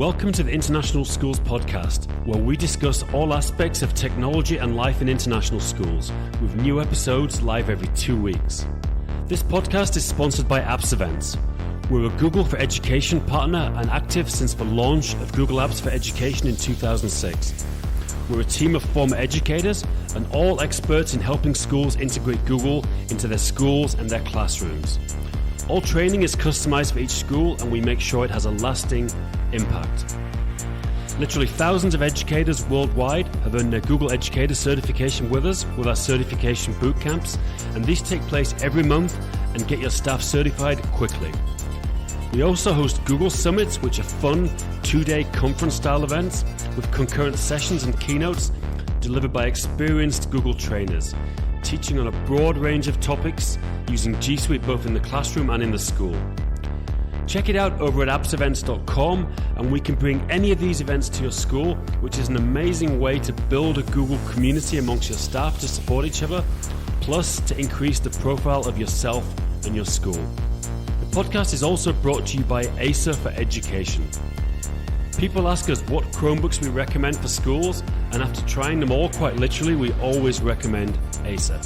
Welcome to the International Schools Podcast, where we discuss all aspects of technology and life in international schools, with new episodes live every 2 weeks. This podcast is sponsored by Apps Events. We're a Google for Education partner and active since the launch of Google Apps for Education in 2006. We're a team of former educators and all experts in helping schools integrate Google into their schools and their classrooms. All training is customized for each school, and we make sure it has a lasting impact. Literally thousands of educators worldwide have earned their Google Educator Certification with us with our certification boot camps, and these take place every month and get your staff certified quickly. We also host Google Summits, which are fun 2-day conference-style events with concurrent sessions and keynotes delivered by experienced Google trainers, teaching on a broad range of topics using G Suite both in the classroom and in the school. Check it out over at appsevents.com, and we can bring any of these events to your school, which is an amazing way to build a Google community amongst your staff to support each other, plus to increase the profile of yourself and your school. The podcast is also brought to you by Acer for Education. People ask us what Chromebooks we recommend for schools, and after trying them all quite literally, we always recommend Acer.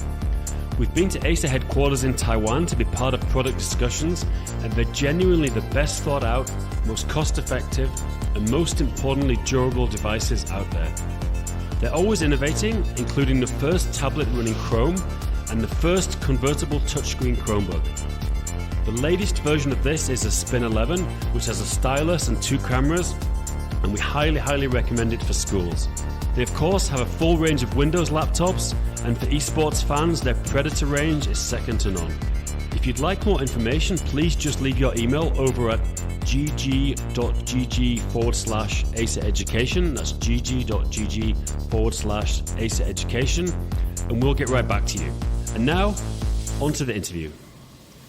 We've been to Acer headquarters in Taiwan to be part of product discussions, and they're genuinely the best thought out, most cost effective, and most importantly durable devices out there. They're always innovating, including the first tablet running Chrome and the first convertible touchscreen Chromebook. The latest version of this is a Spin 11, which has a stylus and 2 cameras, and we highly recommend it for schools. They of course have a full range of Windows laptops, and for esports fans, their Predator range is second to none. If you'd like more information, please just leave your email over at gg.gg/Acer Education. That's gg.gg/Acer Education, and we'll get right back to you. And now, on to the interview.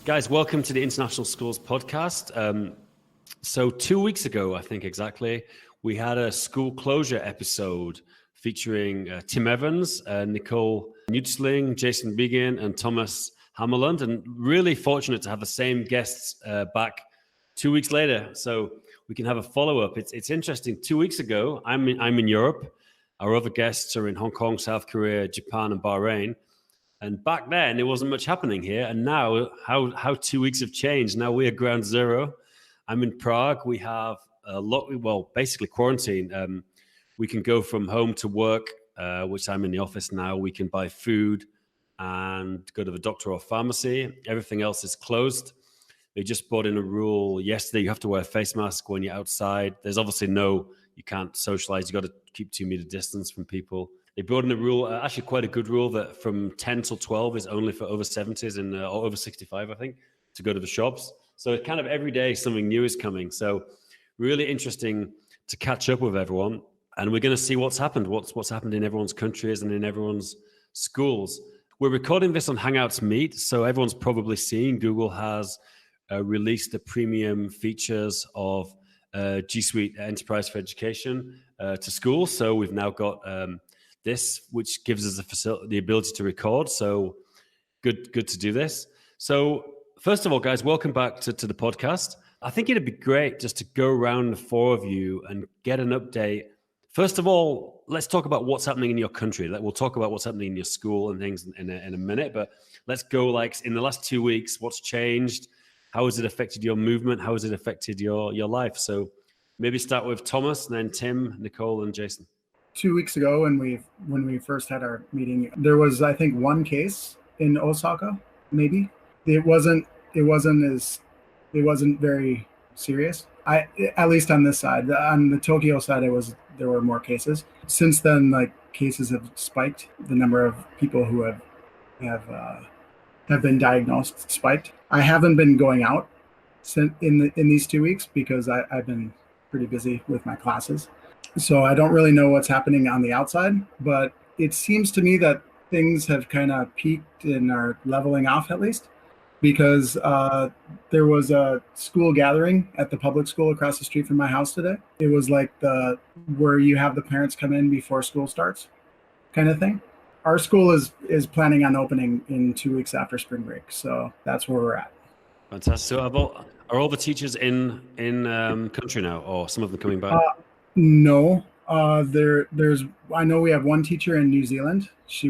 Guys, welcome to the International Schools Podcast. So 2 weeks ago, I think exactly, we had a school closure episode featuring Tim Evans, Nicole Neutzling, Jason Regin, and Thomas Hammerlund, and really fortunate to have the same guests back 2 weeks later, so we can have a follow-up. It's interesting. 2 weeks ago, I'm in Europe. Our other guests are in Hong Kong, South Korea, Japan, and Bahrain. And back then, there wasn't much happening here. And now, how 2 weeks have changed. Now we are ground zero. I'm in Prague. We have basically quarantine. We can go from home to work, which I'm in the office now. We can buy food and go to the doctor or pharmacy. Everything else is closed. They just brought in a rule yesterday. You have to wear a face mask when you're outside. There's obviously you can't socialize. You got to keep 2 meter distance from people. They brought in a rule, actually quite a good rule, that from 10 till 12 is only for over 70s and or over 65, I think, to go to the shops. So kind of every day something new is coming. So really interesting to catch up with everyone. And we're going to see what's happened, what's happened in everyone's countries and in everyone's schools. We're recording this on Hangouts Meet, so everyone's probably seen Google has released the premium features of G Suite Enterprise for Education to schools. So we've now got this, which gives us the ability to record. So good to do this. So first of all, guys, welcome back to the podcast. I think it'd be great just to go around the 4 of you and get an update. First of all, let's talk about what's happening in your country. We'll talk about what's happening in your school and things in a minute, but let's go in the last 2 weeks, what's changed? How has it affected your movement? How has it affected your life? So maybe start with Thomas, and then Tim, Nicole, and Jason. 2 weeks ago, when we first had our meeting, there was, I think, 1 case in Osaka, maybe. It wasn't very serious. At least on this side. On the Tokyo side, there were more cases. Since then, cases have spiked. The number of people who have been diagnosed spiked. I haven't been going out in these 2 weeks because I've been pretty busy with my classes. So I don't really know what's happening on the outside, but it seems to me that things have kind of peaked and are leveling off at least, because there was a school gathering at the public school across the street from my house today. It was like where you have the parents come in before school starts kind of thing. Our school is planning on opening in 2 weeks after spring break. So that's where we're at. Fantastic. So Are all the teachers in country now, or some of them coming back? No, there's. I know we have one teacher in New Zealand. She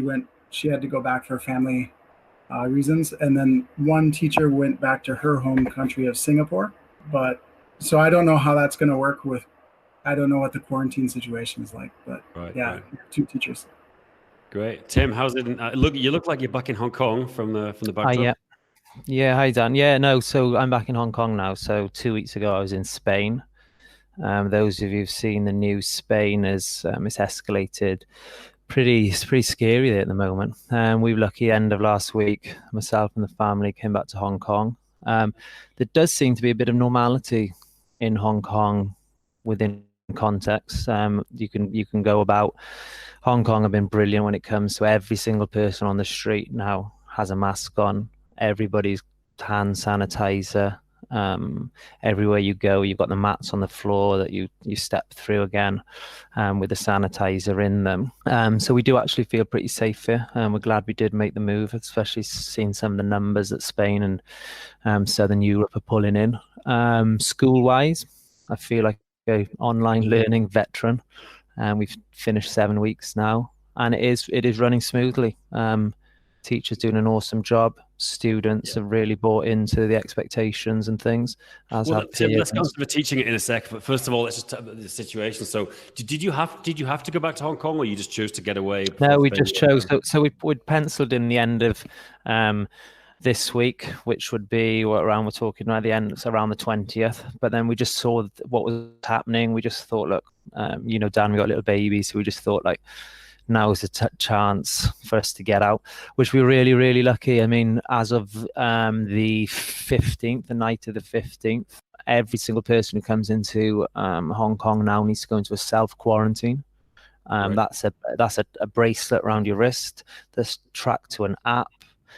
had to go back for family reasons, and then one teacher went back to her home country of Singapore. But so I don't know how that's going to work with. I don't know what the quarantine situation is like, but right. Two teachers. Great, Tim. How's it? You look like you're back in Hong Kong from the backdrop. Yeah. Hi, Dan. Yeah, no. So I'm back in Hong Kong now. So 2 weeks ago I was in Spain. Those of you who've seen the news, Spain is it's escalated. It's pretty scary there at the moment. We were lucky end of last week, myself and the family came back to Hong Kong. There does seem to be a bit of normality in Hong Kong within context. You can go about. Hong Kong have been brilliant when it comes to every single person on the street now has a mask on. Everybody's hand sanitizer. Everywhere you go, you've got the mats on the floor that you step through again with the sanitizer in them. So we do actually feel pretty safe here. We're glad we did make the move, especially seeing some of the numbers that Spain and Southern Europe are pulling in. School-wise, I feel like an online learning veteran. We've finished 7 weeks now, and it is running smoothly. Teachers doing an awesome job. Students have really bought into the expectations and things. Tim, let's come to the teaching it in a sec. But first of all, let's just talk about the situation. So, did you have to go back to Hong Kong, or you just chose to get away? No, we just chose. So we'd penciled in the end of this week, which would be we're talking at the end, it's around the 20th. But then we just saw what was happening. We just thought, look, Dan, we got a little baby, so we just thought like, now's a chance for us to get out, which we're really, really lucky. I mean, as of the 15th, the night of the 15th, every single person who comes into Hong Kong now needs to go into a self-quarantine. Right. That's a bracelet around your wrist that's tracked to an app.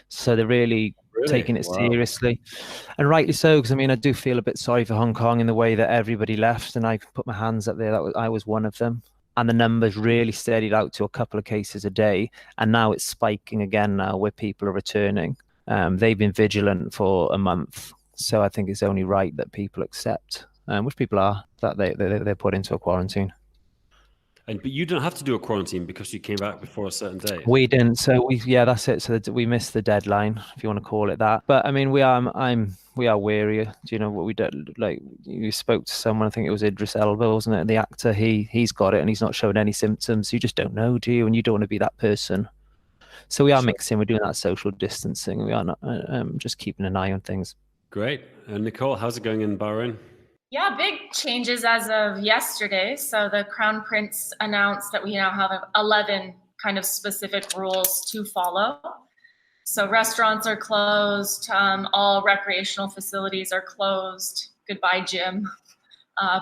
So they're really taking it seriously, and rightly so, because I mean, I do feel a bit sorry for Hong Kong in the way that everybody left, and I put my hands up there. I was one of them. And the numbers really steadied out to a couple of cases a day. And now it's spiking again now where people are returning. They've been vigilant for a month. So I think it's only right that people accept, which people are, that they're put into a quarantine. But you don't have to do a quarantine because you came back before a certain day. We didn't. So that's it. So we missed the deadline, if you want to call it that. But I mean, we are wary. Do you know what we did? Like, you spoke to someone, I think it was Idris Elba, wasn't it? The actor, he's got it and he's not showing any symptoms. You just don't know, do you? And you don't want to be that person. So we are mixing. We're doing that social distancing. We are not just keeping an eye on things. Great. Nicole, how's it going in Bahrain? Yeah, big changes as of yesterday. So the Crown Prince announced that we now have 11 kind of specific rules to follow. So restaurants are closed, all recreational facilities are closed. Goodbye, gym.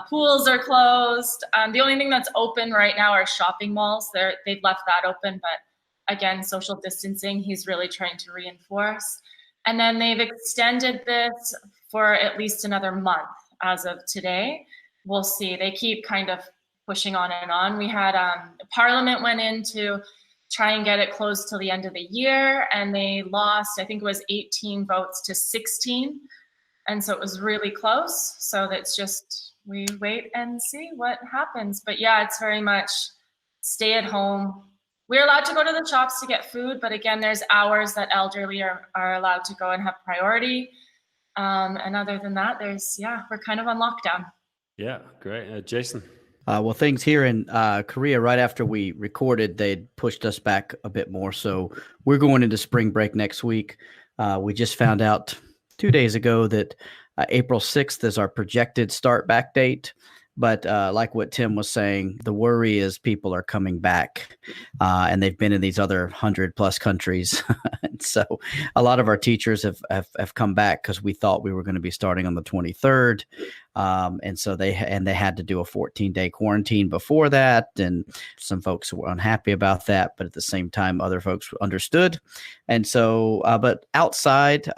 Pools are closed. The only thing that's open right now are shopping malls. They've left that open, but again, social distancing, he's really trying to reinforce. And then they've extended this for at least another month. As of today, we'll see. They keep kind of pushing on and on. We had Parliament went in to try and get it closed till the end of the year, and they lost, I think it was 18 votes to 16. And so it was really close. So that's just, we wait and see what happens. But yeah, it's very much stay at home. We're allowed to go to the shops to get food, but again, there's hours that elderly are allowed to go and have priority. And other than that, we're kind of on lockdown. Yeah, great. Jason? Well, things here in Korea, right after we recorded, they'd pushed us back a bit more. So we're going into spring break next week. We just found out 2 days ago that April 6th is our projected start back date. But like what Tim was saying, the worry is people are coming back and they've been in these other 100+ countries. And so a lot of our teachers have come back because we thought we were going to be starting on the 23rd. And so they had to do a 14-day quarantine before that. And some folks were unhappy about that. But at the same time, other folks understood. And so but outside,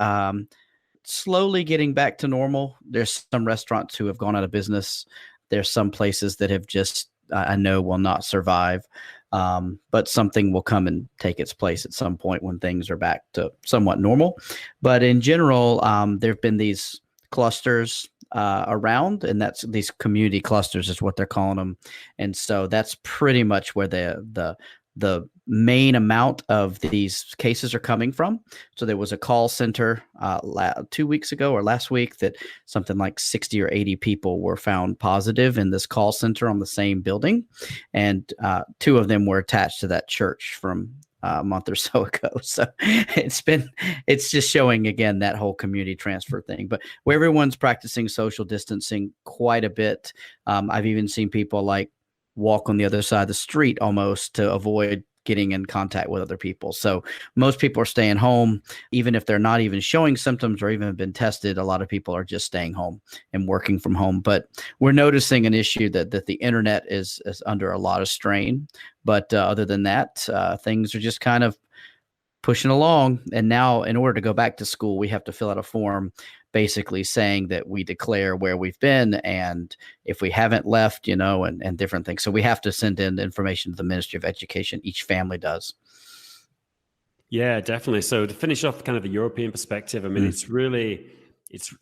slowly getting back to normal. There's some restaurants who have gone out of business. There's some places that have just, I know, will not survive, but something will come and take its place at some point when things are back to somewhat normal. But in general, there have been these clusters around, and that's these community clusters is what they're calling them. And so that's pretty much where the main amount of these cases are coming from. So there was a call center 2 weeks ago or last week that something like 60 or 80 people were found positive in this call center on the same building. And 2 of them were attached to that church from a month or so ago. So it's just showing again that whole community transfer thing, but where everyone's practicing social distancing quite a bit. I've even seen people like walk on the other side of the street almost to avoid getting in contact with other people. So most people are staying home, even if they're not even showing symptoms or even have been tested. A lot of people are just staying home and working from home. But we're noticing an issue that the internet is under a lot of strain. But other than that, things are just kind of pushing along. And now in order to go back to school, we have to fill out a form basically saying that we declare where we've been and if we haven't left, and different things. So we have to send in information to the Ministry of Education. Each family does. Yeah, definitely. So to finish off kind of the European perspective, I mean, it's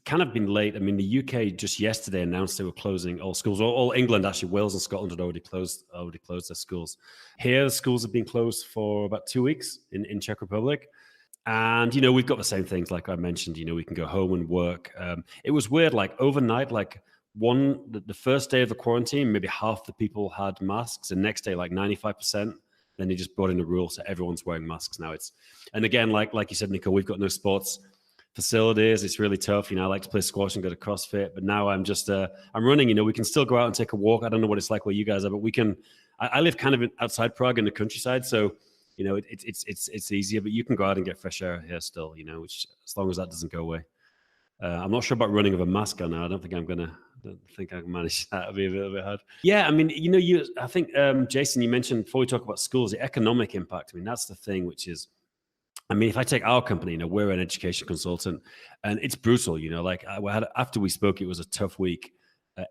kind of been late. I mean, the UK just yesterday announced they were closing all schools. All England, actually, Wales and Scotland had already closed their schools. Here, the schools have been closed for about 2 weeks in Czech Republic. And, we've got the same things, like I mentioned, we can go home and work. It was weird, like overnight, like the first day of the quarantine, maybe half the people had masks, and next day, like 95%. Then they just brought in a rule, so everyone's wearing masks now. And again, like you said, Nicole, we've got no sports facilities. It's really tough. I like to play squash and go to CrossFit, but now I'm just, I'm running, we can still go out and take a walk. I don't know what it's like where you guys are, but we can, I live kind of outside Prague in the countryside. So, it's easier, but you can go out and get fresh air here still, which as long as that doesn't go away. I'm not sure about running with a mask on now. I don't think I can manage that. It'll be a little bit hard. Yeah, I mean, I think, Jason, you mentioned before we talk about schools, the economic impact. I mean, that's the thing, which is, I mean, if I take our company, we're an education consultant, and it's brutal. After we spoke, it was a tough week.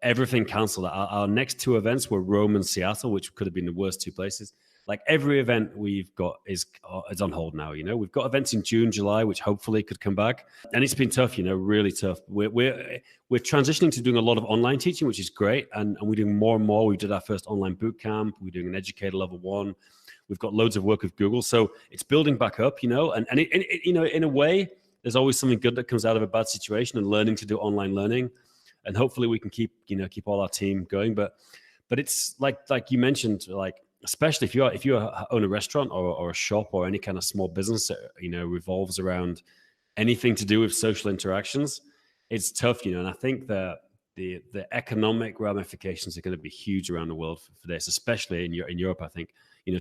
Everything canceled. Our next 2 events were Rome and Seattle, which could have been the worst 2 places. Like every event we've got is on hold now. We've got events in June, July, which hopefully could come back, and it's been tough. Really tough. We're transitioning to doing a lot of online teaching, which is great, and we're doing more and more. We did our first online boot camp. We're doing an educator level 1. We've got loads of work with Google, so it's building back up. And in a way, there's always something good that comes out of a bad situation, and learning to do online learning, and hopefully we can keep all our team going. But it's like you mentioned, like. Especially if you own a restaurant or a shop or any kind of small business that revolves around anything to do with social interactions, it's tough, and I think that the economic ramifications are going to be huge around the world for this, especially in Europe. I think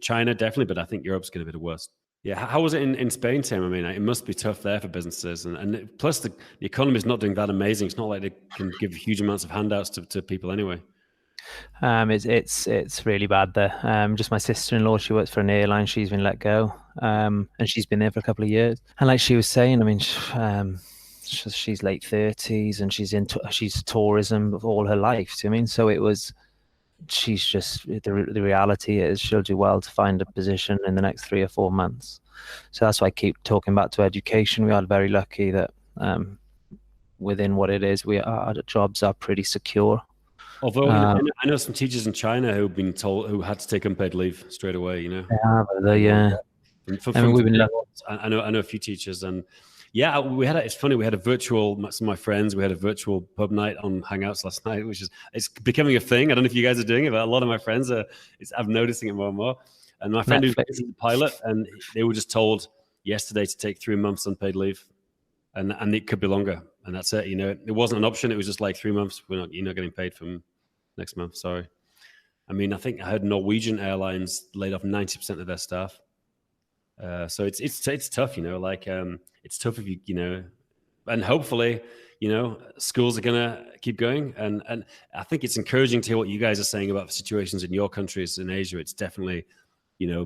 China definitely, but I think Europe's going to be the worst. Yeah, how was it in Spain, Tim? I mean, it must be tough there for businesses, and plus the economy is not doing that amazing. It's not like they can give huge amounts of handouts to people anyway. It's really bad there. Just my sister-in-law, she works for an airline. She's been let go, and she's been there for a couple of years. And like she was saying, I mean, she's late 30s, and she's tourism all her life. So, I mean, so she's just the reality is she'll do well to find a position in the next 3 or 4 months. So that's why I keep talking back to education. We are very lucky that within what it is, our jobs are pretty secure. Although I know some teachers in China who had to take unpaid leave straight away. Yeah. I know a few teachers, and yeah, it's funny. We had some of my friends. We had a virtual pub night on Hangouts last night, it's becoming a thing. I don't know if you guys are doing it, but a lot of my friends I'm noticing it more and more. And my friend who's a pilot, and they were just told yesterday to take 3 months unpaid leave, and it could be longer. And that's it. It wasn't an option. It was just like 3 months. You're not getting paid from next month. Sorry. I mean, I think I heard Norwegian Airlines laid off 90% of their staff. So it's tough. It's tough if you and hopefully schools are gonna keep going. And I think it's encouraging to hear what you guys are saying about situations in your countries in Asia. It's definitely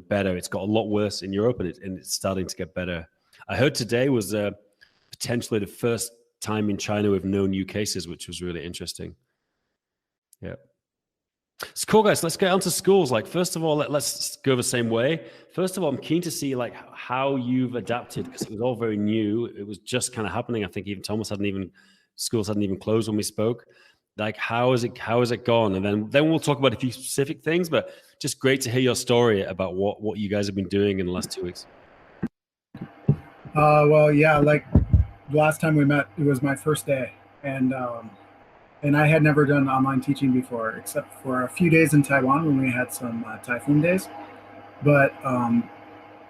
better. It's got a lot worse in Europe, and it's starting to get better. I heard today was potentially the first time in China with no new cases, which was really interesting. Yeah. It's cool, guys. Let's get on to schools. Like, first of all, let's go the same way. First of all, I'm keen to see like how you've adapted, because it was all very new. It was just kind of happening. I think even Thomas hadn't even schools hadn't even closed when we spoke. Like, how has it gone? And then we'll talk about a few specific things, but just great to hear your story about what you guys have been doing in the last 2 weeks. Well, yeah, like the last time we met, it was my first day, and I had never done online teaching before, except for a few days in Taiwan when we had some typhoon days. But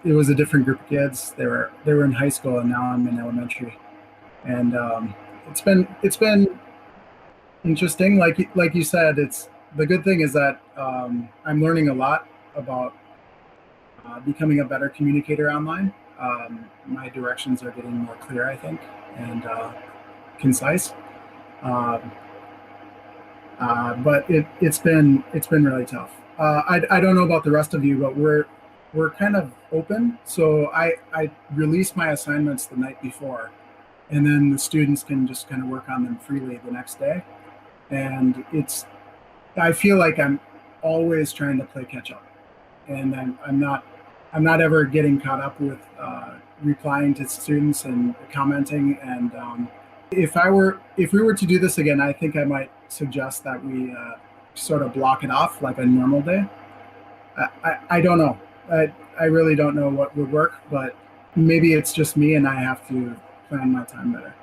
it was a different group of kids. They were in high school, and now I'm in elementary, and it's been interesting. Like you said, it's the good thing is that I'm learning a lot about becoming a better communicator online. My directions are getting more clear, I think, and concise. But it's been really tough. I don't know about the rest of you, but we're kind of open. So I release my assignments the night before, and then the students can just kind of work on them freely the next day. And I feel like I'm always trying to play catch up, and I'm not ever getting caught up with replying to students and commenting. And if we were to do this again, I think I might suggest that we sort of block it off like a normal day. I don't know. I really don't know what would work, but maybe it's just me and I have to plan my time better.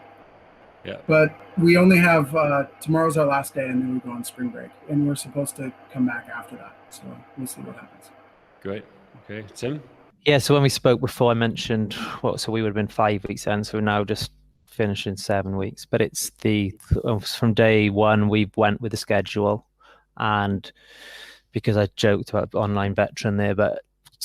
Yeah. But we only have tomorrow's our last day, and then we go on spring break, and we're supposed to come back after that. So we'll see what happens. Great. Okay, Tim? Yeah, so when we spoke before, I mentioned, so we would have been 5 weeks in, so we're now just finishing 7 weeks. But it's from day one, we went with the schedule, and because I joked about online veteran there, but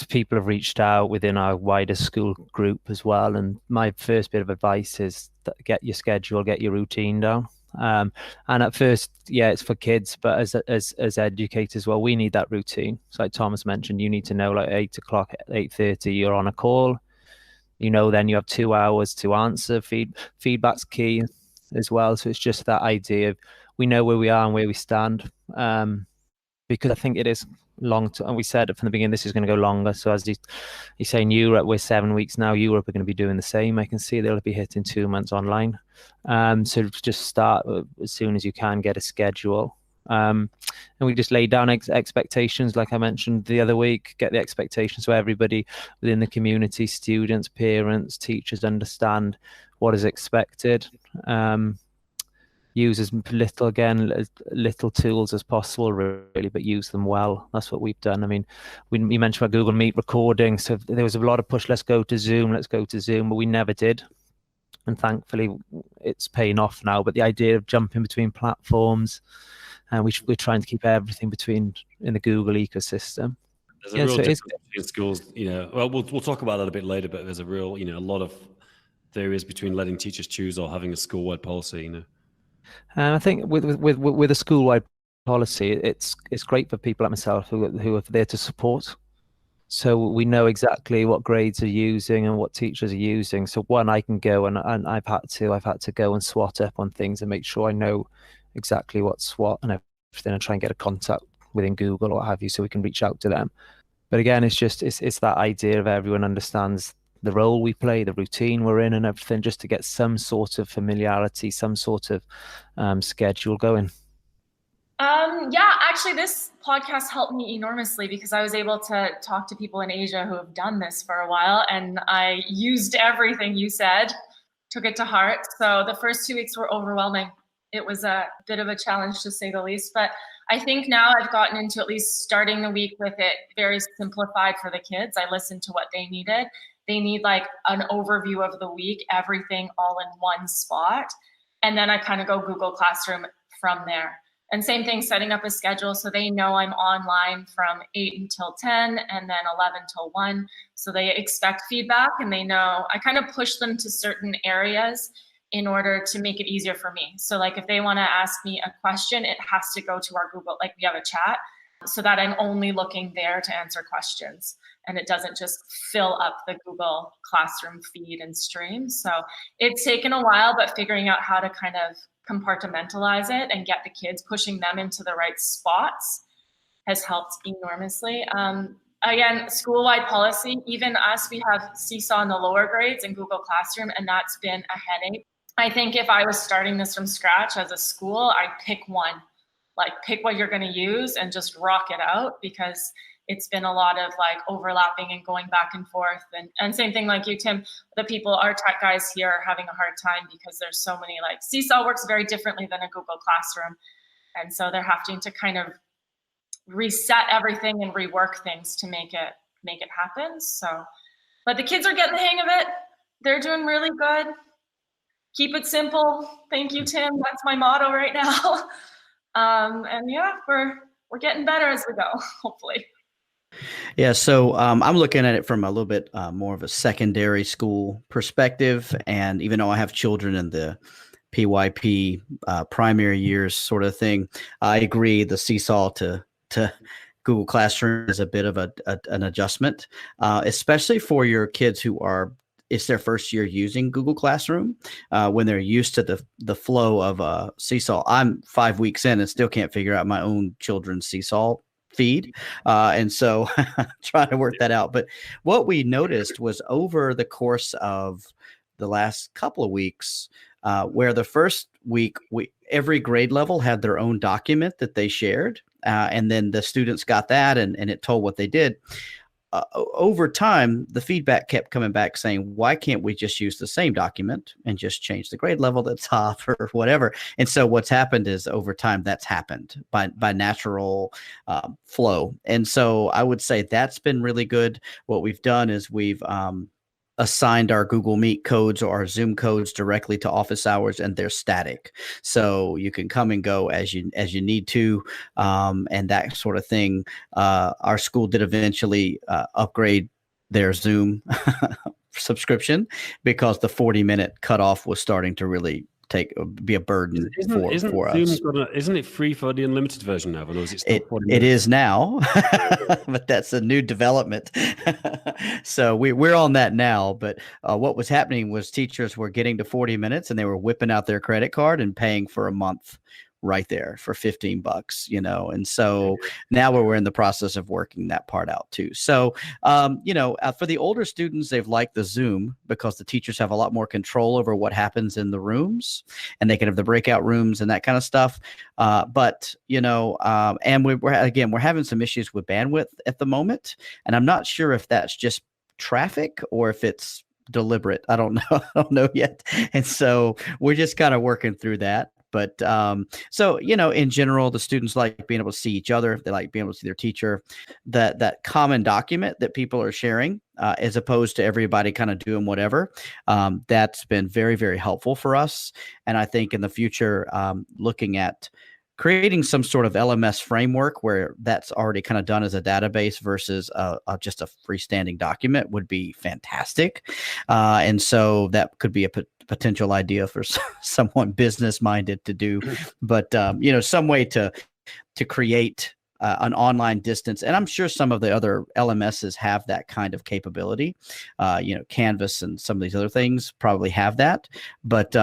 people have reached out within our wider school group as well. And my first bit of advice is that get your schedule, get your routine down. And at first, yeah, it's for kids, but as educators, well, we need that routine. So like Thomas mentioned, you need to know like 8 o'clock, 8:30, you're on a call. Then you have 2 hours to answer. Feedback's key as well. So it's just that idea of we know where we are and where we stand. Because I think it is long term, and we said it from the beginning, this is going to go longer. So as you say, in Europe, we're 7 weeks now. Europe are going to be doing the same. I can see they'll be hitting 2 months online. So just start as soon as you can, get a schedule. And we just lay down expectations, like I mentioned the other week, get the expectations so everybody within the community, students, parents, teachers understand what is expected. Use as little tools as possible, really, but use them well. That's what we've done. I mean, you mentioned about Google Meet recording. So there was a lot of push, let's go to Zoom, but we never did. And thankfully, it's paying off now. But the idea of jumping between platforms, and we're trying to keep everything in the Google ecosystem. There's a real difference between schools, well, we'll talk about that a bit later, but there's a real, a lot of theories between letting teachers choose or having a school-wide policy, And I think with a school-wide policy, it's great for people like myself who are there to support. So we know exactly what grades are using and what teachers are using. So I can go and I've had to go and SWOT up on things and make sure I know exactly what's what and everything, and try and get a contact within Google or what have you, so we can reach out to them. But again, it's that idea of everyone understands the role we play, the routine we're in, and everything, just to get some sort of familiarity, some sort of schedule going. Yeah, actually, this podcast helped me enormously because I was able to talk to people in Asia who have done this for a while, and I used everything you said, took it to heart. So the first 2 weeks were overwhelming. It was a bit of a challenge, to say the least, but I think now I've gotten into at least starting the week with it very simplified for the kids. I listened to what they needed. They need like an overview of the week, everything all in one spot. And then I kind of go Google Classroom from there. And same thing, setting up a schedule so they know I'm online from 8 until 10 and then 11 till 1. So they expect feedback, and they know I kind of push them to certain areas in order to make it easier for me. So like if they want to ask me a question, it has to go to our Google, like we have a chat, so that I'm only looking there to answer questions. And it doesn't just fill up the Google Classroom feed and stream. So it's taken a while, but figuring out how to kind of compartmentalize it and get the kids, pushing them into the right spots has helped enormously. Again, school-wide policy, even us, we have Seesaw in the lower grades in Google Classroom, and that's been a headache. I think if I was starting this from scratch as a school, I'd pick one, like pick what you're going to use and just rock it out, because it's been a lot of like overlapping and going back and forth. And same thing like you, Tim, our tech guys here are having a hard time because there's so many, like Seesaw works very differently than a Google Classroom. And so they're having to kind of reset everything and rework things to make it happen. So, but the kids are getting the hang of it. They're doing really good. Keep it simple. Thank you, Tim. That's my motto right now. And yeah, we're getting better as we go, hopefully. Yeah, so I'm looking at it from a little bit more of a secondary school perspective. And even though I have children in the PYP primary years sort of thing, I agree the seesaw to Google Classroom is a bit of an adjustment, especially for your kids who it's their first year using Google Classroom, when they're used to the flow of Seesaw. I'm 5 weeks in and still can't figure out my own children's Seesaw feed. And so trying to work that out. But what we noticed was over the course of the last couple of weeks, where the first week, every grade level had their own document that they shared. And then the students got that and it told what they did. Over time, the feedback kept coming back saying, why can't we just use the same document and just change the grade level that's top or whatever? And so what's happened is over time that's happened by natural flow. And so I would say that's been really good. What we've done is we've assigned our Google Meet codes or our Zoom codes directly to office hours, and they're static. So you can come and go as you need to, and that sort of thing. Our school did eventually upgrade their Zoom subscription because the 40-minute cutoff was starting to really be a burden for us. Isn't it free for the unlimited version now? Or is it still 40 minutes? It is now, but that's a new development. So we're on that now. But what was happening was teachers were getting to 40 minutes and they were whipping out their credit card and paying for a month right there for $15, and so now we're in the process of working that part out too. So, for the older students, they've liked the Zoom because the teachers have a lot more control over what happens in the rooms, and they can have the breakout rooms and that kind of stuff. But and we're having some issues with bandwidth at the moment, and I'm not sure if that's just traffic or if it's deliberate. I don't know. I don't know yet. And so we're just kind of working through that. But so, in general, the students like being able to see each other. They like being able to see their teacher. That common document that people are sharing, as opposed to everybody kind of doing whatever, that's been very, very helpful for us. And I think in the future, looking at creating some sort of LMS framework where that's already kind of done as a database versus just a freestanding document would be fantastic. And so that could be a potential idea for someone business minded to do, but some way to create an online distance. And I'm sure some of the other LMSs have that kind of capability. Canvas and some of these other things probably have that. But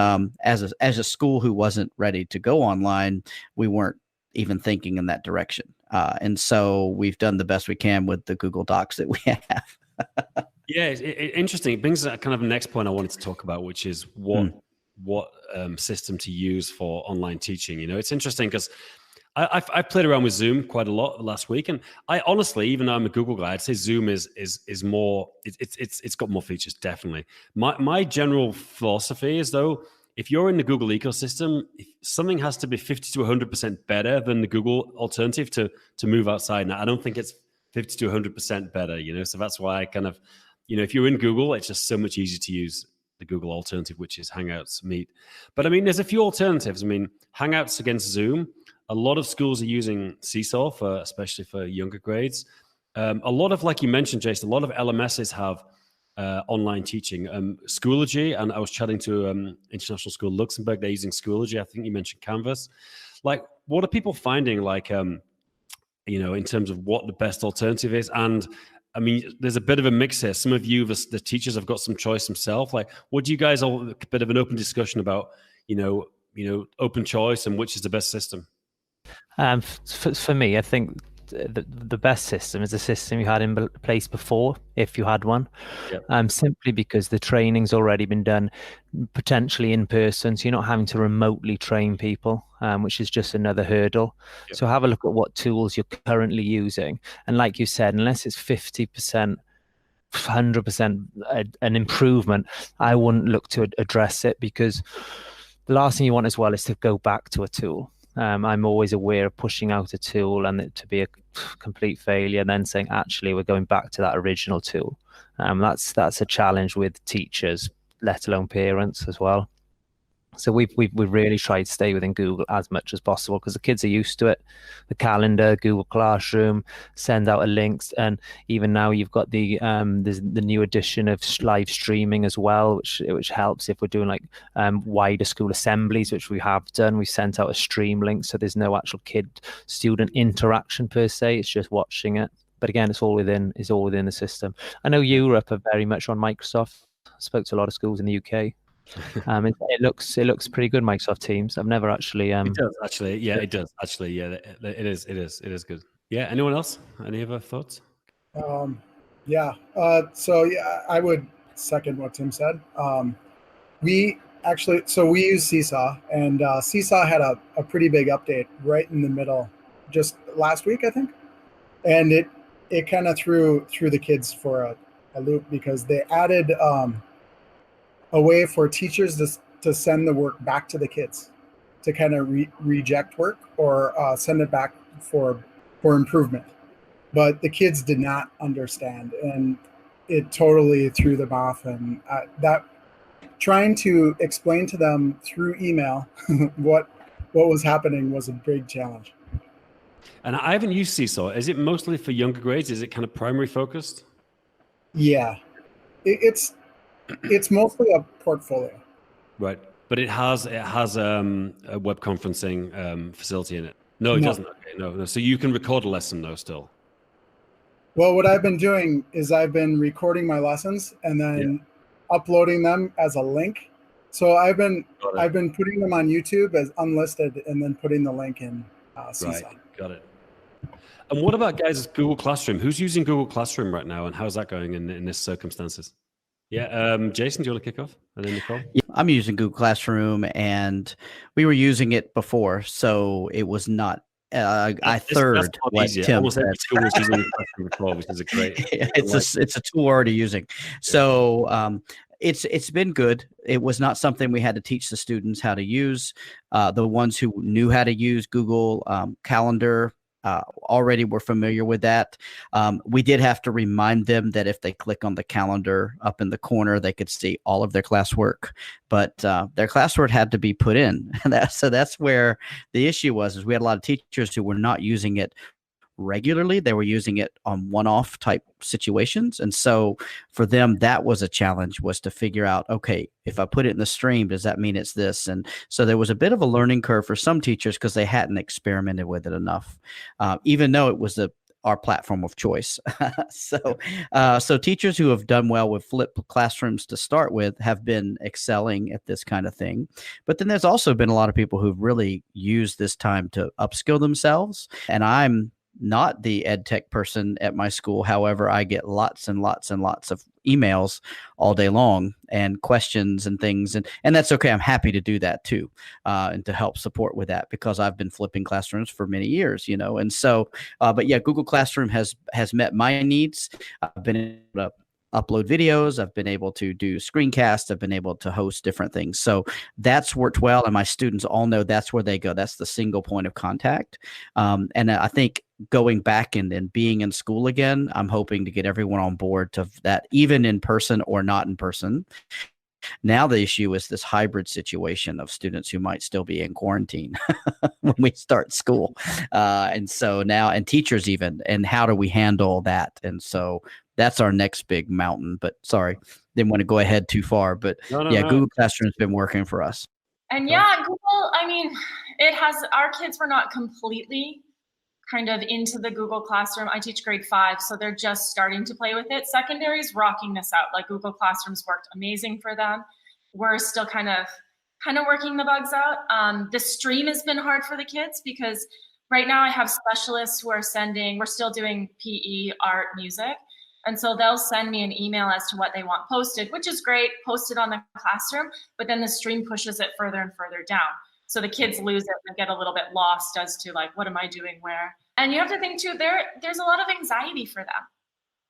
as a school who wasn't ready to go online, we weren't even thinking in that direction. And so we've done the best we can with the Google Docs that we have. Yeah, it's interesting. It brings that kind of next point I wanted to talk about, which is what system to use for online teaching. It's interesting because I've played around with Zoom quite a lot last week, and I honestly, even though I'm a Google guy, I'd say Zoom is more. It's got more features, definitely. My general philosophy is, though, if you're in the Google ecosystem, something has to be 50 to 100% better than the Google alternative to move outside. Now, I don't think it's 50 to 100% better, so that's why I kind of, if you're in Google, it's just so much easier to use the Google alternative, which is Hangouts, Meet. But there's a few alternatives. Hangouts against Zoom. A lot of schools are using Seesaw especially for younger grades. A lot of, like you mentioned, Jason, a lot of LMSs have online teaching. Schoology, and I was chatting to International School Luxembourg, they're using Schoology. I think you mentioned Canvas. Like, what are people finding, in terms of what the best alternative is? And there's a bit of a mix here. Some of you, the teachers, have got some choice themselves. Like, what do you guys all, a bit of an open discussion about, open choice and which is the best system? For me, I think the best system is the system you had in place before, if you had one. Yep. Simply because the training's already been done potentially in person, so you're not having to remotely train people, which is just another hurdle. Yep. So have a look at what tools you're currently using, and like you said, unless it's 50%, 100% an improvement, I wouldn't look to address it, because the last thing you want as well is to go back to a tool. I'm always aware of pushing out a tool and it to be a complete failure, then saying, actually, we're going back to that original tool. That's a challenge with teachers, let alone parents as well. So we've really tried to stay within Google as much as possible, because the kids are used to it. The calendar, Google Classroom, send out a links, and even now you've got there's the new addition of live streaming as well, which helps if we're doing like wider school assemblies, which we have done. We sent out a stream link, so there's no actual kid-student interaction per se. It's just watching it. But again, it's all within the system. I know Europe are very much on Microsoft. I spoke to a lot of schools in the UK. It looks pretty good, Microsoft Teams. I've never actually it does actually, yeah, it does actually, yeah, it is good. Yeah, anyone else, any other thoughts? So yeah, I would second what Tim said. We use Seesaw, and Seesaw had a pretty big update right in the middle just last week, I think, and it kind of threw the kids for a loop, because they added a way for teachers to send the work back to the kids, to kind of reject work or send it back for improvement. But the kids did not understand, and it totally threw them off. And that trying to explain to them through email what was happening was a big challenge. And I haven't used Seesaw. Is it mostly for younger grades? Is it kind of primary focused? Yeah, it's mostly a portfolio. Right, but it has a web conferencing facility in it. No, it doesn't. Okay, no. So you can record a lesson though still. Well, what I've been doing is I've been recording my lessons and then uploading them as a link. So I've been putting them on YouTube as unlisted, and then putting the link in Seesaw. Right, got it. And what about, guys, Google Classroom? Who's using Google Classroom right now, and how's that going in this circumstances? Yeah, Jason, do you want to kick off? And then Nicole? Yeah, I'm using Google Classroom, and we were using it before, so it was not. I third what Tim almost said. every tool was using Classroom before, which is a great. It's a tool we're already using. So it's been good. It was not something we had to teach the students how to use. The ones who knew how to use Google Calendar already were familiar with that. We did have to remind them that if they click on the calendar up in the corner, they could see all of their classwork, but their classwork had to be put in. So that's where the issue was, is we had a lot of teachers who were not using it regularly. They were using it on one-off type situations. And so for them, that was a challenge, was to figure out, okay, if I put it in the stream, does that mean it's this? And so there was a bit of a learning curve for some teachers, because they hadn't experimented with it enough, even though it was our platform of choice. So teachers who have done well with flipped classrooms to start with have been excelling at this kind of thing. But then there's also been a lot of people who've really used this time to upskill themselves. And I'm not the ed tech person at my school. However, I get lots and lots and lots of emails all day long and questions and things. And that's okay. I'm happy to do that too, and to help support with that, because I've been flipping classrooms for many years, and so, but yeah, Google Classroom has met my needs. I've been able to upload videos. I've been able to do screencasts. I've been able to host different things. So that's worked well. And my students all know that's where they go. That's the single point of contact. And I think going back and being in school again, I'm hoping to get everyone on board to that, even in person or not in person. Now the issue is this hybrid situation of students who might still be in quarantine when we start school. And so now, and teachers even, and how do we handle that? And so that's our next big mountain. But sorry, didn't want to go ahead too far. But no. Google Classroom's been working for us. And yeah, Google, I mean, our kids were not completely kind of into the Google Classroom. I teach grade 5, so they're just starting to play with it. Secondary's rocking this out. Like, Google Classroom's worked amazing for them. We're still kind of working the bugs out. The stream has been hard for the kids, because right now I have specialists who are we're still doing PE, art, music. And so they'll send me an email as to what they want posted, which is great, posted on the classroom, but then the stream pushes it further and further down. So the kids lose it and get a little bit lost as to like, what am I doing where? And you have to think too, there's a lot of anxiety for them.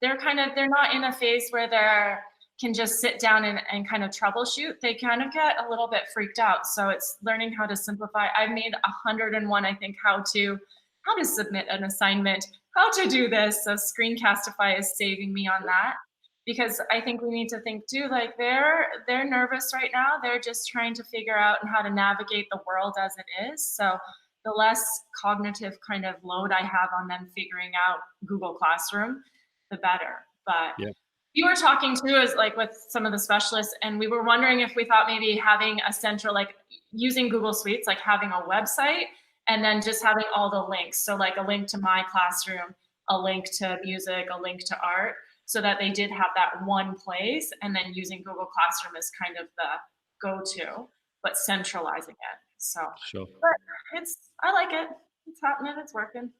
They're not in a phase where they can just sit down and kind of troubleshoot. They kind of get a little bit freaked out. So it's learning how to simplify. I've made 101, I think, how to submit an assignment, how to do this. So Screencastify is saving me on that, because I think we need to think too, like they're nervous right now. They're just trying to figure out how to navigate the world as it is. So the less cognitive kind of load I have on them figuring out Google Classroom, the better. But you were talking too, is like with some of the specialists, and we were wondering if we thought maybe having a central, like using Google Suites, like having a website and then just having all the links. So like a link to my classroom, a link to music, a link to art, so that they did have that one place, and then using Google Classroom as kind of the go-to, but centralizing it. So, but I like it. It's happening. It's working.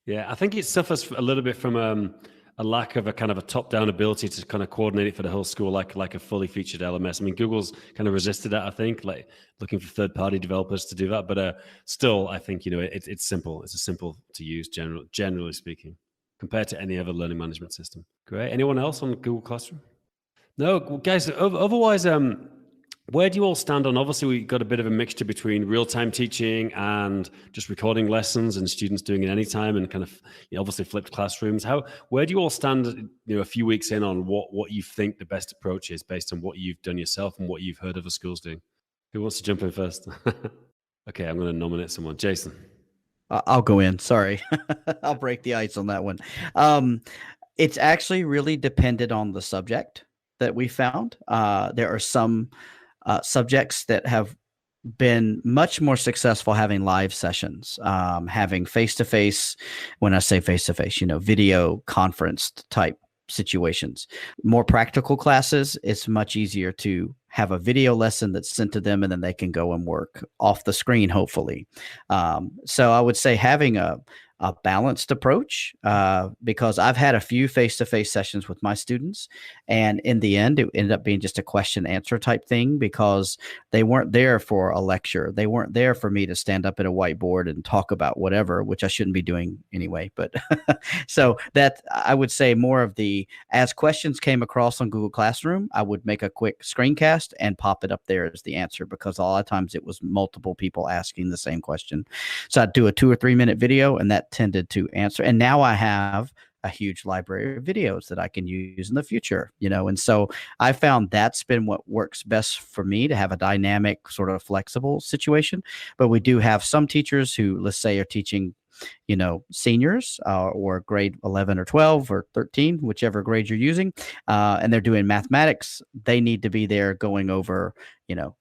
Yeah, I think it suffers a little bit from a lack of a kind of a top-down ability to kind of coordinate it for the whole school, like a fully featured LMS. I mean, Google's kind of resisted that, I think, like looking for third-party developers to do that. But still, I think, it's simple. It's a simple to use, generally speaking, compared to any other learning management system. Great. Anyone else on Google Classroom? No, guys. Otherwise, where do you all stand on? Obviously, we've got a bit of a mixture between real-time teaching and just recording lessons and students doing it anytime, and kind of obviously flipped classrooms. Where do you all stand, a few weeks in on what you think the best approach is based on what you've done yourself and what you've heard other schools doing? Who wants to jump in first? Okay, I'm going to nominate someone. Jason. I'll go in. Sorry. I'll break the ice on that one. It's actually really dependent on the subject that we found. There are some subjects that have been much more successful having live sessions, having face-to-face. When I say face-to-face, video conference type situations. More practical classes, it's much easier to have a video lesson that's sent to them, and then they can go and work off the screen, hopefully. So I would say having a balanced approach, because I've had a few face-to-face sessions with my students, and in the end, it ended up being just a question answer type thing, because they weren't there for a lecture. They weren't there for me to stand up at a whiteboard and talk about whatever, which I shouldn't be doing anyway. But so that I would say more of as questions came across on Google Classroom, I would make a quick screencast and pop it up there as the answer, because a lot of times it was multiple people asking the same question. So I'd do a 2 or 3 minute video, and that tended to answer. And now I have a huge library of videos that I can use in the future, and so I found that's been what works best for me, to have a dynamic, sort of flexible situation. But we do have some teachers who, let's say, are teaching seniors or grade 11 or 12 or 13, whichever grade you're using, and they're doing mathematics. They need to be there going over,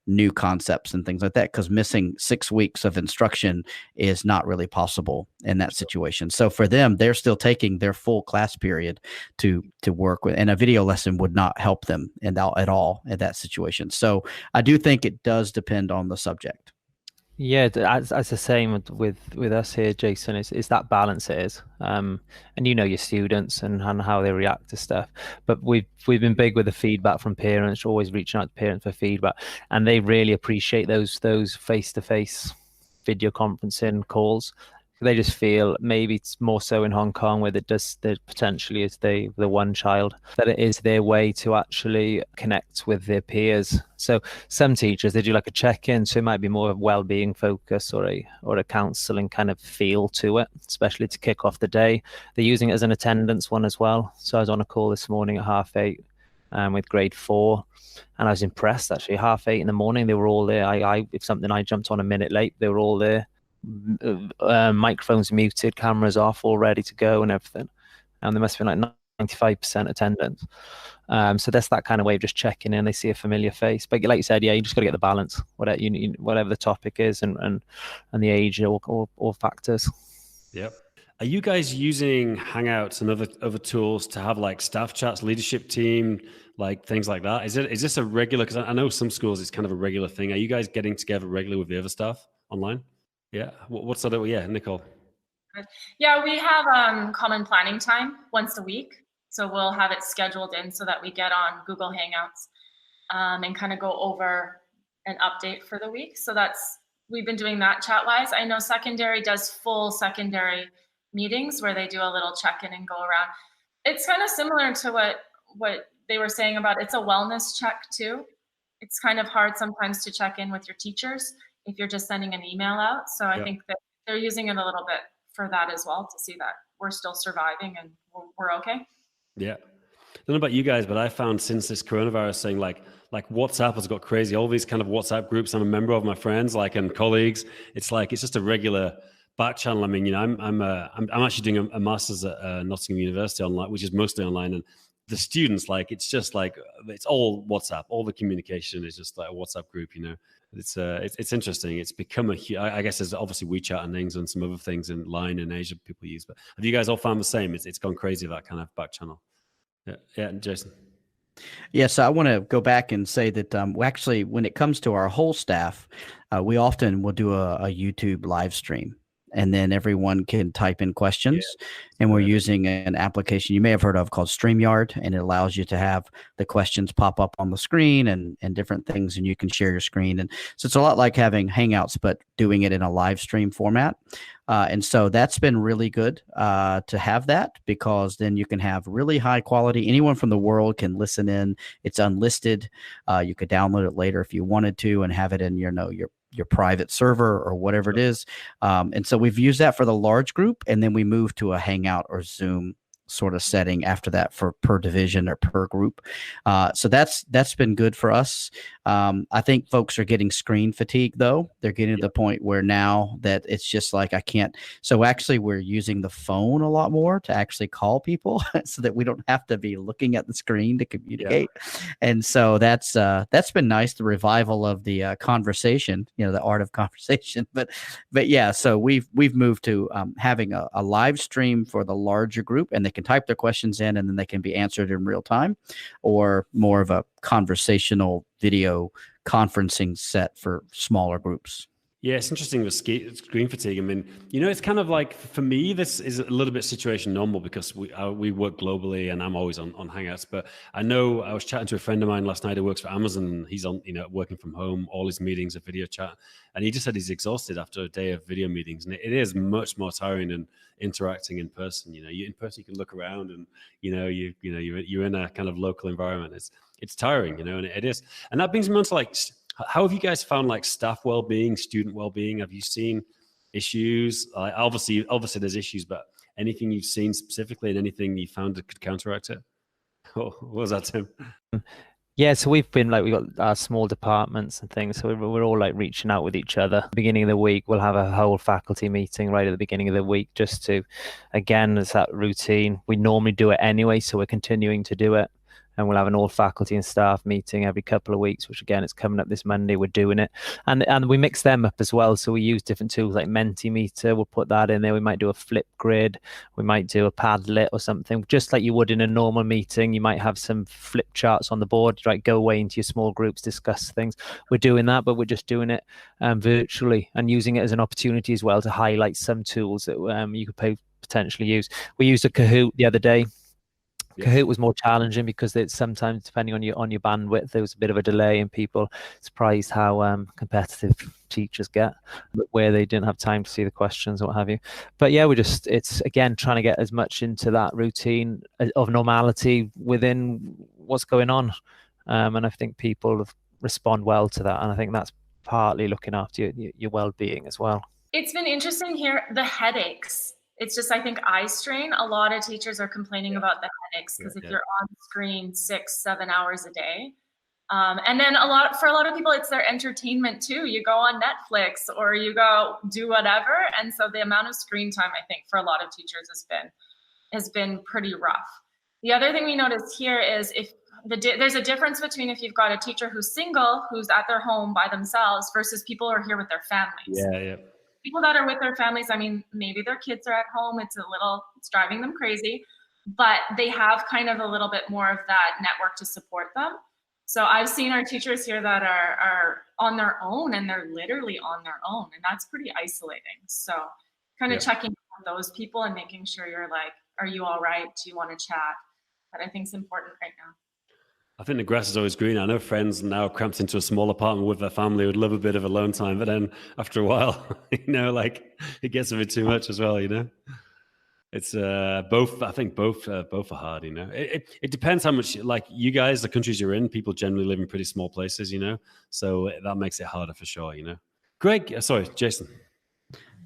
new concepts and things like that, because missing 6 weeks of instruction is not really possible in that situation. So for them, they're still taking their full class period to work with, and a video lesson would not help them at all in that situation. So I do think it does depend on the subject. Yeah, as the same with us here, Jason. It's that balance it is, and your students and how they react to stuff. But we've been big with the feedback from parents, always reaching out to parents for feedback, and they really appreciate those face-to-face video conferencing calls. They just feel, maybe it's more so in Hong Kong, where there potentially is the one child, that it is their way to actually connect with their peers. So some teachers, they do like a check-in, so it might be more of wellbeing focus or a counselling kind of feel to it, especially to kick off the day. They're using it as an attendance one as well. So I was on a call this morning at 8:30 with grade 4, and I was impressed actually. 8:30 in the morning, they were all there. I jumped on a minute late, they were all there. Microphones muted, cameras off, all ready to go and everything, and there must have been like 95% attendance. So that's that kind of way of just checking in. They see a familiar face, but like you said, you just got to get the balance, whatever the topic is, and the age or factors. Yep. Are you guys using Hangouts and other tools to have like staff chats, leadership team, like things like that? Is this a regular? Because I know some schools it's kind of a regular thing. Are you guys getting together regularly with the other staff online? Yeah. What's sort of, yeah, Nicole? Yeah, we have common planning time once a week. So we'll have it scheduled in so that we get on Google Hangouts and kind of go over an update for the week. So we've been doing that chat wise. I know secondary does full secondary meetings where they do a little check-in and go around. It's kind of similar to what they were saying about it's a wellness check too. It's kind of hard sometimes to check in with your teachers if you're just sending an email out. So I think that they're using it a little bit for that as well, to see that we're still surviving and we're okay. Yeah. I don't know about you guys, but I found since this coronavirus thing, like WhatsApp has got crazy. All these kind of WhatsApp groups I'm a member of, my friends, and colleagues. It's just a regular back channel. I mean, you know, I'm actually doing a master's at Nottingham University online, which is mostly online, and the students, it's just it's all WhatsApp. All the communication is just like a WhatsApp group. You know, it's interesting. It's become I guess there's obviously WeChat and things and some other things in line in Asia people use. But have you guys all found the same? It's gone crazy, that kind of back channel. Yeah, Jason. Yes, I want to go back and say that we actually, when it comes to our whole staff, we often will do a YouTube live stream, and then everyone can type in questions. And we're using an application you may have heard of called StreamYard, and it allows you to have the questions pop up on the screen and different things, and you can share your screen. And so it's a lot like having Hangouts, but doing it in a live stream format. And so that's been really good to have that, because then you can have really high quality. Anyone from the world can listen in. It's unlisted. You could download it later if you wanted to and have it in your private server or whatever it is. And so we've used that for the large group, and then we moved to a Hangout or Zoom sort of setting after that for per division or per group. So that's been good for us. I think folks are getting screen fatigue, though. They're getting to the point where now that it's just like, I can't. So actually we're using the phone a lot more to actually call people so that we don't have to be looking at the screen to communicate. And so that's been nice, the revival of the conversation, the art of conversation. But yeah, so we've moved to having a live stream for the larger group, and they can type their questions in and then they can be answered in real time, or more of a conversational video conferencing set for smaller groups. Yeah, it's interesting with screen fatigue. I mean, it's kind of like, for me, this is a little bit situation normal because we work globally and I'm always on Hangouts. But I know I was chatting to a friend of mine last night who works for Amazon, and he's on, working from home. All his meetings are video chat. And he just said he's exhausted after a day of video meetings. And it is much more tiring than interacting in person. In person, you can look around and, you're in a kind of local environment. It's tiring, and it is. And that brings me on to how have you guys found staff well-being, student well-being? Have you seen issues? Obviously there's issues, but anything you've seen specifically and anything you found that could counteract it? What was that, Tim? Yeah, so we've been we've got our small departments and things, so we're all reaching out with each other. Beginning of the week, we'll have a whole faculty meeting right at the beginning of the week, just to, again, it's that routine. We normally do it anyway, so we're continuing to do it. And we'll have an all faculty and staff meeting every couple of weeks, which again, it's coming up this Monday. We're doing it. And we mix them up as well. So we use different tools like Mentimeter. We'll put that in there. We might do a flip grid. We might do a Padlet or something, just like you would in a normal meeting. You might have some flip charts on the board, right? Go away into your small groups, discuss things. We're doing that, but we're just doing it virtually and using it as an opportunity as well to highlight some tools that you could potentially use. We used a Kahoot the other day. Kahoot was more challenging because it's sometimes, depending on your bandwidth, there was a bit of a delay, and people surprised how competitive teachers get, where they didn't have time to see the questions or what have you. But yeah, it's again trying to get as much into that routine of normality within what's going on, and I think people respond well to that, and I think that's partly looking after your well-being as well. It's been interesting here, the headaches. It's just, I think, eye strain. A lot of teachers are complaining about the headaches because if you're on screen 6-7 hours a day, and then for a lot of people, it's their entertainment too. You go on Netflix or you go do whatever, and so the amount of screen time, I think, for a lot of teachers has been pretty rough. The other thing we notice here is there's a difference between if you've got a teacher who's single, who's at their home by themselves, versus people who are here with their families. People that are with their families, I mean, maybe their kids are at home. It's driving them crazy, but they have kind of a little bit more of that network to support them. So I've seen our teachers here that are on their own, and they're literally on their own, and that's pretty isolating. So kind of checking on those people and making sure you're like, are you all right? Do you want to chat? That I think is important right now. I think the grass is always green. I know friends now cramped into a small apartment with their family would love a bit of alone time, but then after a while, like it gets a bit too much as well, It's both. I think both are hard. It depends how much. Like you guys, the countries you're in, people generally live in pretty small places. So that makes it harder for sure. Greg, sorry, Jason.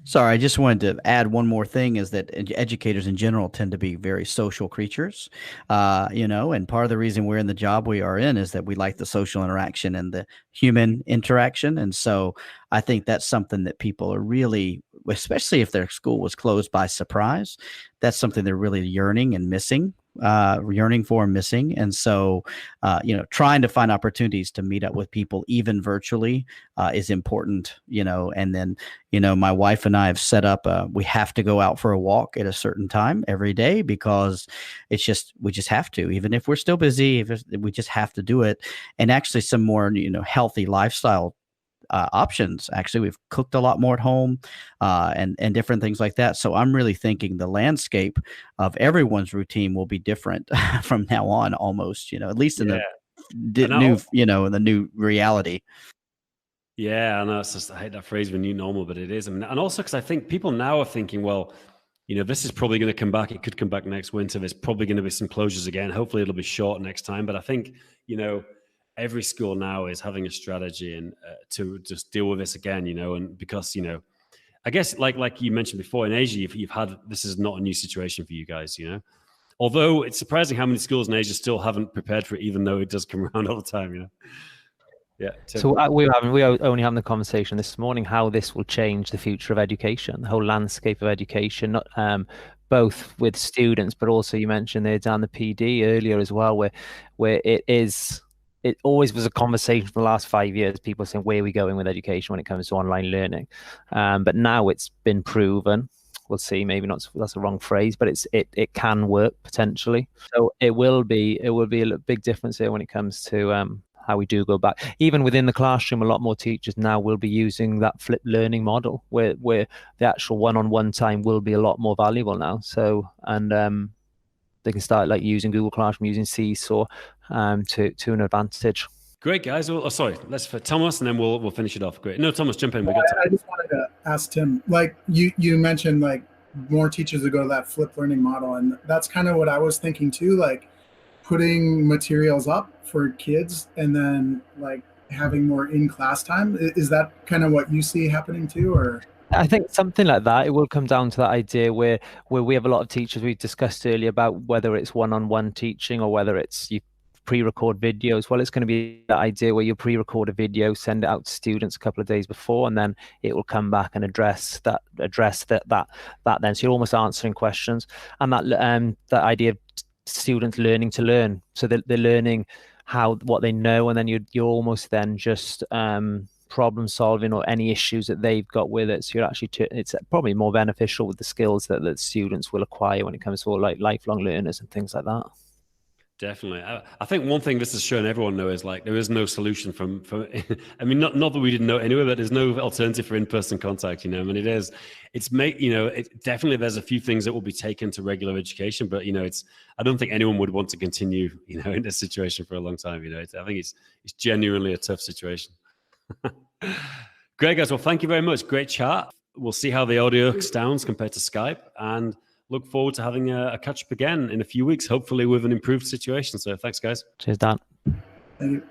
Sorry, I just wanted to add one more thing is that educators in general tend to be very social creatures, and part of the reason we're in the job we are in is that we like the social interaction and the human interaction. And so I think that's something that people are really, especially if their school was closed by surprise, that's something they're really yearning and missing. And so, trying to find opportunities to meet up with people, even virtually, is important, and then, my wife and I have set up, we have to go out for a walk at a certain time every day because we just have to, even if we're still busy, we just have to do it. And actually some more, healthy lifestyle options. Actually, we've cooked a lot more at home and different things like that. So I'm really thinking the landscape of everyone's routine will be different from now on, almost, at least in the new reality. Yeah, I know. I hate that phrase, the new normal, but it is. And also because I think people now are thinking, well, this is probably going to come back. It could come back next winter. There's probably going to be some closures again. Hopefully it'll be short next time. But I think, every school now is having a strategy and to just deal with this again, and because, I guess like you mentioned before, in Asia, you've had, this is not a new situation for you guys, although it's surprising how many schools in Asia still haven't prepared for it, even though it does come around all the time, Yeah. So we were only having the conversation this morning, how this will change the future of education, the whole landscape of education, not, both with students, but also you mentioned there down the PD earlier as well, where it always was a conversation for the last 5 years, people saying, where are we going with education when it comes to online learning? But now it's been proven, we'll see, maybe not, that's the wrong phrase, but it can work potentially. So it will be a big difference here when it comes to how we do go back. Even within the classroom, a lot more teachers now will be using that flipped learning model where the actual one-on-one time will be a lot more valuable now. So, and they can start like using Google Classroom, using Seesaw to an advantage. Great, guys. Well, sorry, let's for Thomas, and then we'll finish it off. Great. No, Thomas, jump in. I just wanted to ask Tim, like you mentioned, like more teachers would go to that flipped learning model, and that's kind of what I was thinking too, like putting materials up for kids and then like having more in-class time. Is that kind of what you see happening too, or? I think something like that. It will come down to that idea where we have a lot of teachers we discussed earlier about whether it's one-on-one teaching or whether it's you pre-record videos. Well, it's going to be that idea where you pre-record a video, send it out to students a couple of days before, and then it will come back and address that then. So you're almost answering questions, and that idea of students learning to learn. So they're learning what they know, and then you're almost then just problem solving or any issues that they've got with it. So you're actually it's probably more beneficial with the skills that students will acquire when it comes to all like lifelong learners and things like that. Definitely. I think one thing this has shown everyone though is like there is no solution from I mean not that we didn't know anyway, but there's no alternative for in-person contact, I mean it definitely there's a few things that will be taken to regular education, but I don't think anyone would want to continue in this situation for a long time. I think it's genuinely a tough situation. Great, guys. Well, thank you very much. Great chat. We'll see how the audio sounds compared to Skype, and look forward to having a catch up again in a few weeks, hopefully with an improved situation. So thanks, guys. Cheers, Dan. Thank you.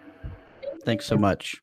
Thanks so much.